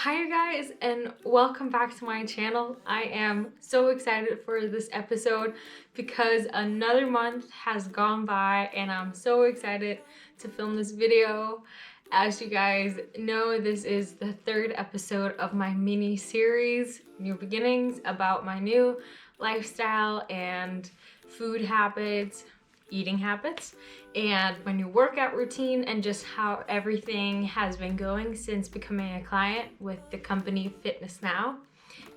Hi you guys, and welcome back to my channel. I am so excited for this episode because another month has gone by and I'm so excited to film this video. As you guys know, this is the third episode of my mini series, New Beginnings, about my new lifestyle and food habits, eating habits, and my new workout routine, and just how everything has been going since becoming a client with the company FitnessNu.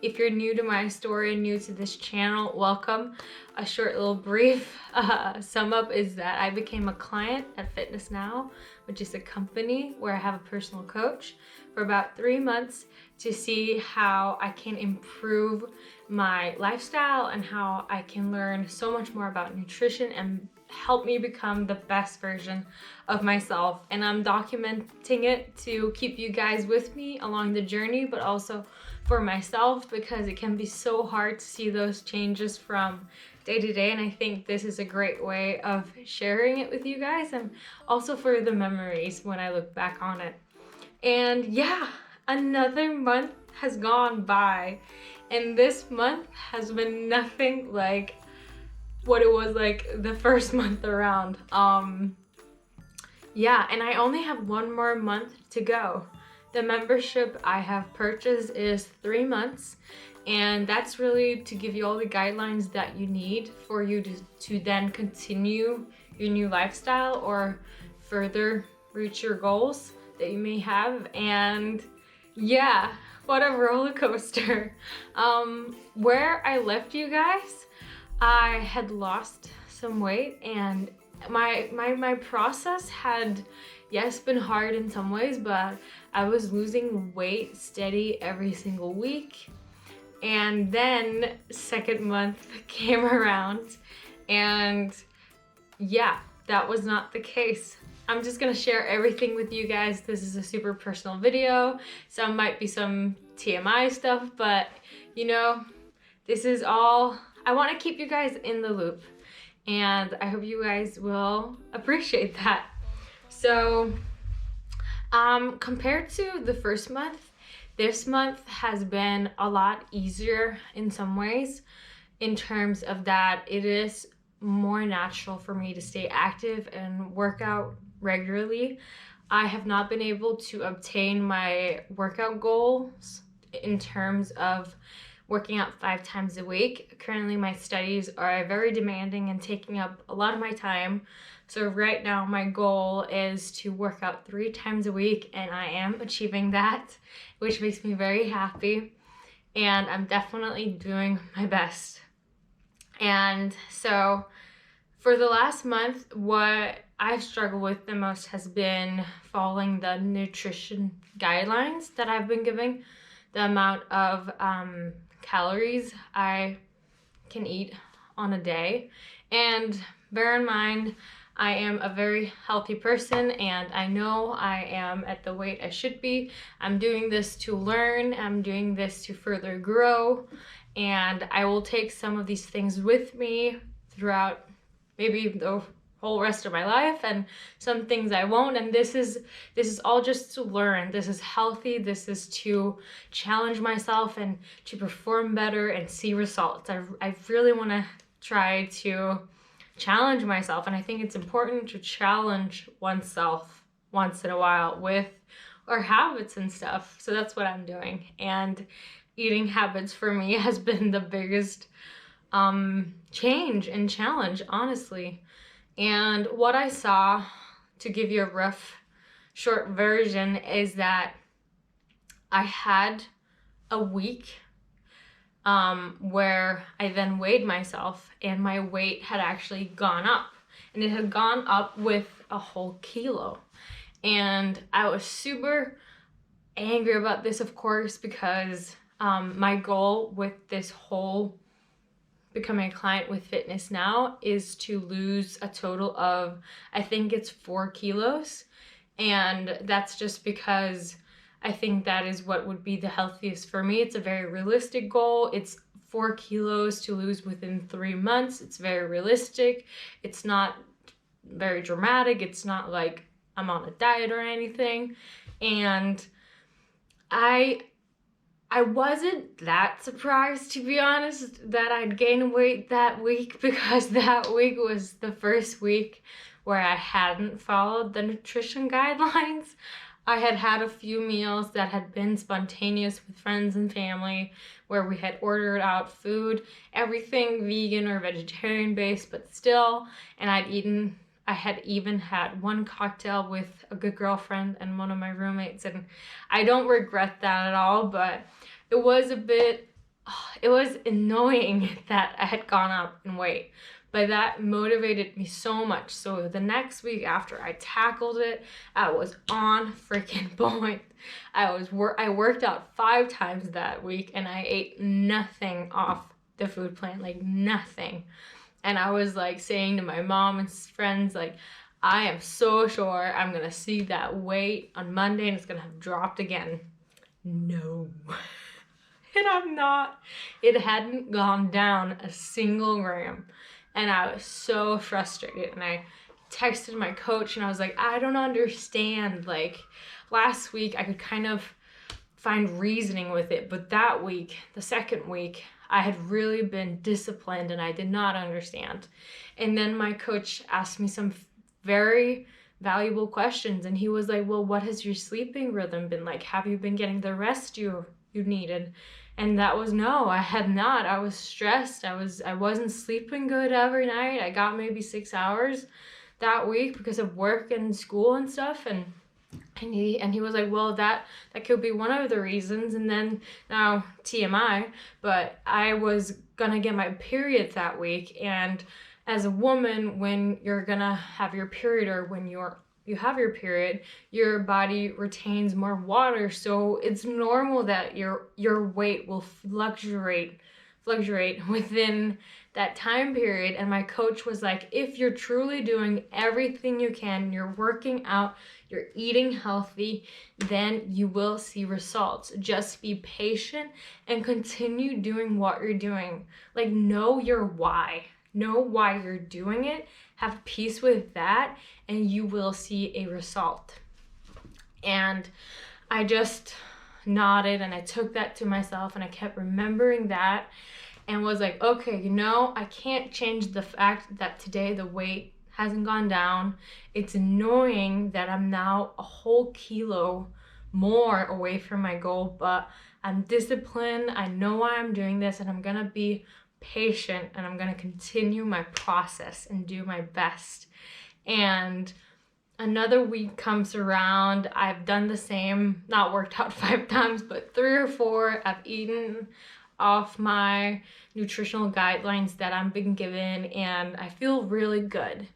If you're new to my story and new to this channel, welcome. A short little brief sum up is that I became a client at FitnessNu, which is a company where I have a personal coach, for about 3 months to see how I can improve my lifestyle and how I can learn so much more about nutrition and help me become the best version of myself. And I'm documenting it to keep you guys with me along the journey, but also for myself, because it can be so hard to see those changes from day to day. And I think this is a great way of sharing it with you guys, and also for the memories when I look back on it. And yeah, another month has gone by, and this month has been nothing like what it was like the first month around. Yeah, and I only have 1 more month to go. The membership I have purchased is 3 months, and that's really to give you all the guidelines that you need for you to then continue your new lifestyle or further reach your goals that you may have. And yeah, what a roller coaster. Where I left you guys, I had lost some weight, and my process had, yes, been hard in some ways, but I was losing weight steady every single week. And then second month came around, and yeah, that was not the case. I'm just gonna share everything with you guys. This is a super personal video. Some might be some TMI stuff, but you know, this is all, I want to keep you guys in the loop, and I hope you guys will appreciate that. So compared to the first month, this month has been a lot easier in some ways, in terms of that it is more natural for me to stay active and work out regularly. I have not been able to obtain my workout goals in terms of working out 5 times a week. Currently, my studies are very demanding and taking up a lot of my time. So right now, my goal is to work out 3 times a week, and I am achieving that, which makes me very happy. And I'm definitely doing my best. And so for the last month, what I've struggled with the most has been following the nutrition guidelines that I've been giving, the amount of calories I can eat on a day. And bear in mind, I am a very healthy person, and I know I am at the weight I should be. I'm doing this to learn, I'm doing this to further grow, and I will take some of these things with me throughout maybe the whole rest of my life, and some things I won't. And this is all just to learn. This is healthy. This is to challenge myself and to perform better and see results. I really want to try to challenge myself, and I think it's important to challenge oneself once in a while with our habits and stuff. So that's what I'm doing, and eating habits for me has been the biggest change and challenge, honestly. And what I saw, to give you a rough short version, is that I had a week where I then weighed myself, and my weight had actually gone up, and it had gone up with a whole kilo. And I was super angry about this, of course, because my goal with this whole becoming a client with FitnessNu is to lose a total of, I think it's 4 kilos. And that's just because I think that is what would be the healthiest for me. It's a very realistic goal. It's 4 kilos to lose within 3 months. It's very realistic. It's not very dramatic. It's not like I'm on a diet or anything. And I I wasn't that surprised, to be honest, that I'd gained weight that week, because that week was the first week where I hadn't followed the nutrition guidelines. I had had a few meals that had been spontaneous with friends and family, where we had ordered out food, everything vegan or vegetarian based, but still, and I had even had one cocktail with a good girlfriend and one of my roommates, and I don't regret that at all, but it was it was annoying that I had gone up in weight. But that motivated me so much. So the next week after I tackled it, I was on freaking point. I worked out 5 times that week, and I ate nothing off the food plan, like nothing. And I was like saying to my mom and friends, like, I am so sure I'm gonna see that weight on Monday and it's gonna have dropped again. No. And I'm not. It hadn't gone down a single gram. And I was so frustrated. And I texted my coach and I was like, I don't understand. Like, last week I could kind of find reasoning with it. But that week, the second week, I had really been disciplined and I did not understand. And then my coach asked me some very valuable questions. And he was like, well, what has your sleeping rhythm been like? Have you been getting the rest you needed? And that was no, I had not. I was stressed. I wasn't sleeping good every night. I got maybe 6 hours that week because of work and school and stuff. And he was like, well, that could be one of the reasons. And then now TMI, but I was gonna get my period that week. And as a woman, when you're gonna have your period, or when you have your period, your body retains more water, so it's normal that your weight will fluctuate within that time period. And my coach was like, if you're truly doing everything you can, you're working out, you're eating healthy, then you will see results. Just be patient and continue doing what you're doing. Like, know your why. Know why you're doing it, have peace with that, and you will see a result. And I just nodded and I took that to myself and I kept remembering that and was like, okay, I can't change the fact that today the weight hasn't gone down. It's annoying that I'm now a whole kilo more away from my goal, but I'm disciplined. I know why I'm doing this, and I'm gonna be patient and I'm gonna continue my process and do my best. And another week comes around. I've done the same, not worked out 5 times, but 3 or 4. I've eaten off my nutritional guidelines that I've been given, and I feel really good.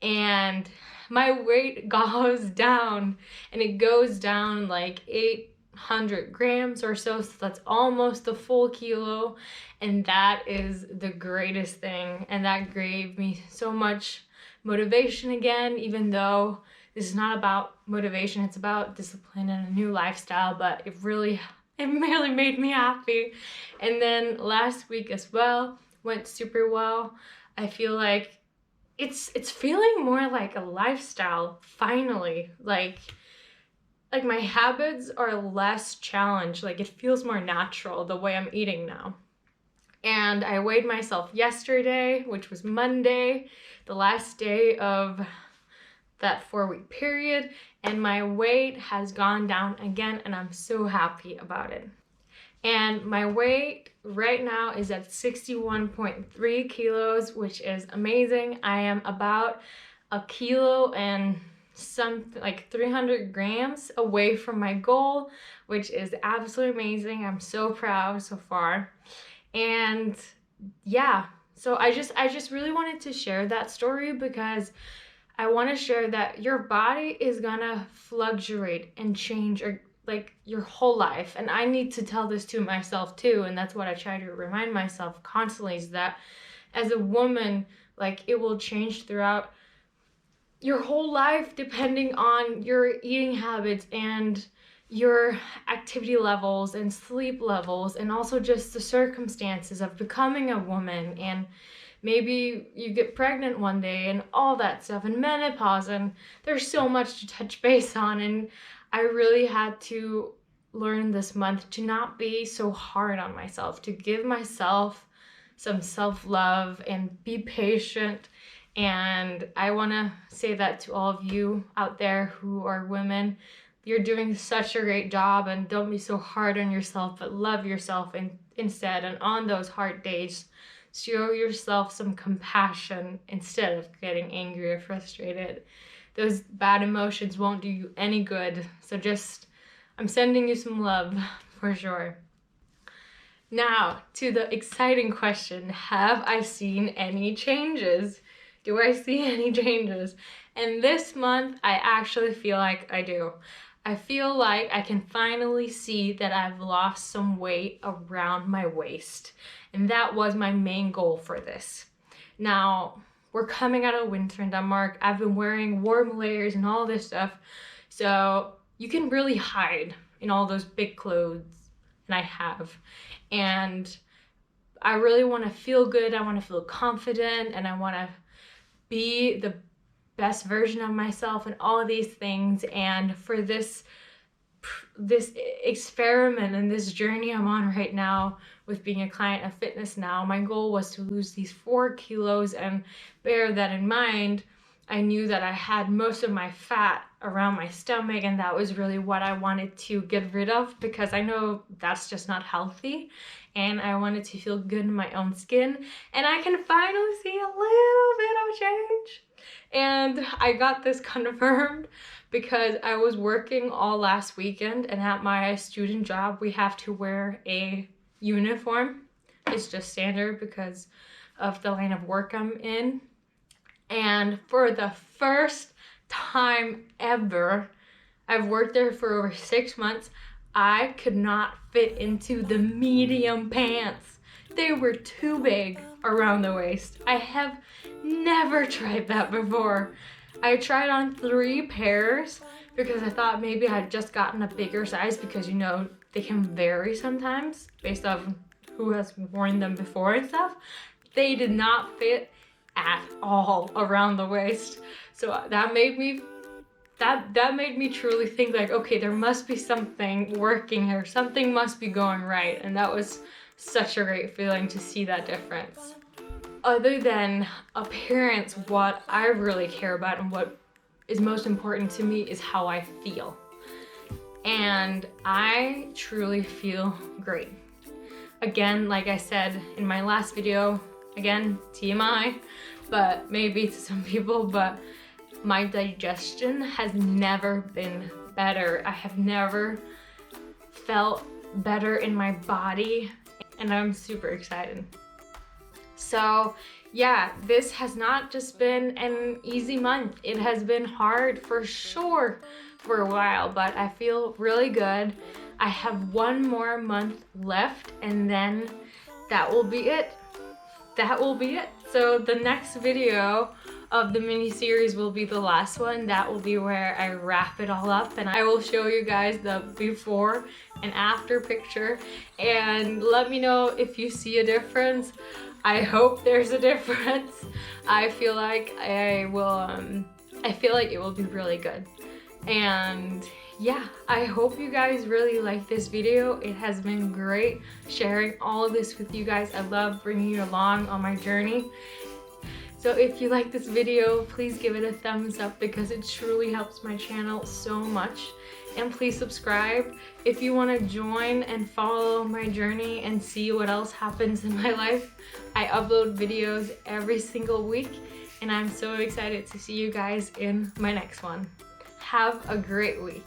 And my weight goes down, and it goes down like 800 grams or so that's almost a full kilo. And that is the greatest thing, and that gave me so much motivation again, even though this is not about motivation, it's about discipline and a new lifestyle, but it really made me happy. And then last week as well went super well. I feel like it's feeling more like a lifestyle finally. Like my habits are less challenged. Like, it feels more natural the way I'm eating now. And I weighed myself yesterday, which was Monday, the last day of that 4-week period, and my weight has gone down again, and I'm so happy about it. And my weight right now is at 61.3 kilos, which is amazing. I am about a kilo and something like 300 grams away from my goal, which is absolutely amazing. I'm so proud so far. And yeah, so I just really wanted to share that story because I want to share that your body is gonna fluctuate and change, or like your whole life. And I need to tell this to myself too, and that's what I try to remind myself constantly, is that as a woman, like, it will change throughout your whole life depending on your eating habits and your activity levels and sleep levels, and also just the circumstances of becoming a woman, and maybe you get pregnant one day and all that stuff, and menopause, and there's so much to touch base on. And I really had to learned this month to not be so hard on myself, to give myself some self-love and be patient. And I want to say that to all of you out there who are women. You're doing such a great job, and don't be so hard on yourself, but love yourself instead. And on those hard days, show yourself some compassion instead of getting angry or frustrated. Those bad emotions won't do you any good. So I'm sending you some love for sure. Now, to the exciting question, have I seen any changes? Do I see any changes? And this month, I actually feel like I do. I feel like I can finally see that I've lost some weight around my waist. And that was my main goal for this. Now, we're coming out of winter in Denmark. I've been wearing warm layers and all this stuff. So you can really hide in all those big clothes, and I have. And I really want to feel good. I want to feel confident, and I want to be the best version of myself and all of these things. And for this experiment and this journey I'm on right now with being a client of FitnessNu, my goal was to lose these 4 kilos, and bear that in mind, I knew that I had most of my fat around my stomach, and that was really what I wanted to get rid of, because I know that's just not healthy, and I wanted to feel good in my own skin. And I can finally see a little bit of change. And I got this confirmed because I was working all last weekend, and at my student job we have to wear a uniform. It's just standard because of the line of work I'm in. And for the first time ever, I've worked there for over 6 months, I could not fit into the medium pants. They were too big around the waist. I have never tried that before. I tried on 3 pairs because I thought maybe I'd just gotten a bigger size, because you know they can vary sometimes based on who has worn them before and stuff. They did not fit at all around the waist. So that made me truly think like, okay, there must be something working here. Something must be going right. And that was such a great feeling to see that difference. Other than appearance, what I really care about and what is most important to me is how I feel. And I truly feel great. Again, like I said in my last video, again, TMI, but maybe to some people, but my digestion has never been better. I have never felt better in my body, and I'm super excited. So yeah, this has not just been an easy month. It has been hard for sure for a while, but I feel really good. I have 1 more month left, and then that will be it. That will be it. So the next video of the mini series will be the last one. That will be where I wrap it all up, and I will show you guys the before and after picture, and let me know if you see a difference. I hope there's a difference. I feel like it will be really good. And yeah, I hope you guys really like this video. It has been great sharing all of this with you guys. I love bringing you along on my journey. So if you like this video, please give it a thumbs up, because it truly helps my channel so much. And please subscribe if you want to join and follow my journey and see what else happens in my life. I upload videos every single week, and I'm so excited to see you guys in my next one. Have a great week.